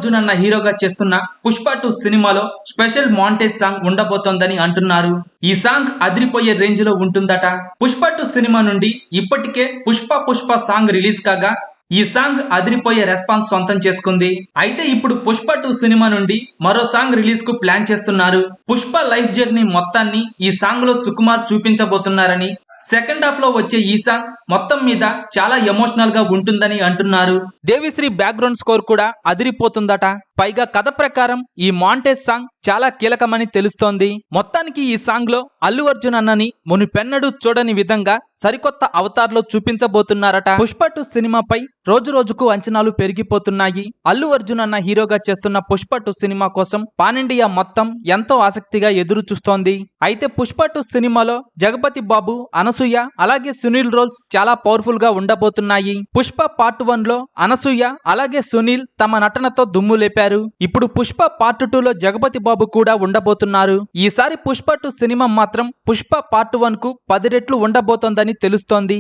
అర్జున్ అన్న హీరోగా చేస్తున్న పుష్ప 2 సినిమాలో స్పెషల్ మాంటేజ్ సాంగ్ ఉండబోతోందని అంటున్నారు. ఈ సాంగ్ అదిరిపోయే రేంజ్ లో ఉంటుందట. పుష్ప 2 సినిమా నుండి ఇప్పటికే పుష్ప సాంగ్ రిలీజ్ కాగా ఈ సాంగ్ అదిరిపోయే రెస్పాన్స్ సొంతం చేసుకుంది. అయితే ఇప్పుడు పుష్ప 2 సినిమా నుండి మరో సాంగ్ రిలీజ్ కు ప్లాన్ చేస్తున్నారు. పుష్ప లైఫ్ జర్నీ మొత్తాన్ని ఈ సాంగ్ లో సుకుమార్ చూపించబోతున్నారని, సెకండ్ హాఫ్ లో వచ్చే ఈ సాంగ్ మొత్తం మీద చాలా ఎమోషనల్ గా ఉంటుందని అంటున్నారు. దేవిశ్రీ బ్యాక్గ్రౌండ్ స్కోర్ కూడా అదిరిపోతుందట. పైగా కథ ప్రకారం ఈ మాంటేజ్ సాంగ్ చాలా కీలకమని తెలుస్తోంది. మొత్తానికి ఈ సాంగ్ లో అల్లు అర్జున్ అన్నని మునుపెన్నడూ చూడని విధంగా సరికొత్త అవతార్లో చూపించబోతున్నారట. పుష్ప 2 సినిమాపై రోజు రోజుకు అంచనాలు పెరిగిపోతున్నాయి. అల్లు అర్జున్ అన్న హీరోగా చేస్తున్న పుష్ప 2 సినిమా కోసం పాన్ ఇండియా మొత్తం ఎంతో ఆసక్తిగా ఎదురు చూస్తోంది. అయితే పుష్ప 2 సినిమాలో జగపతి బాబు, అనసూయ అలాగే సునీల్ రోల్స్ చాలా పవర్ఫుల్ గా ఉండబోతున్నాయి. పుష్ప పార్ట్ 1 లో అనసూయ అలాగే సునీల్ తమ నటనతో దుమ్ము లేపారు. ఇప్పుడు పుష్ప పార్ట్ 2 లో జగపతి బాబు కూడా ఉండబోతున్నారు. ఈసారి పుష్ప 2 సినిమా మాత్రం పుష్ప పార్ట్ 1 కు 10 రెట్లు ఉండబోతోందని తెలుస్తోంది.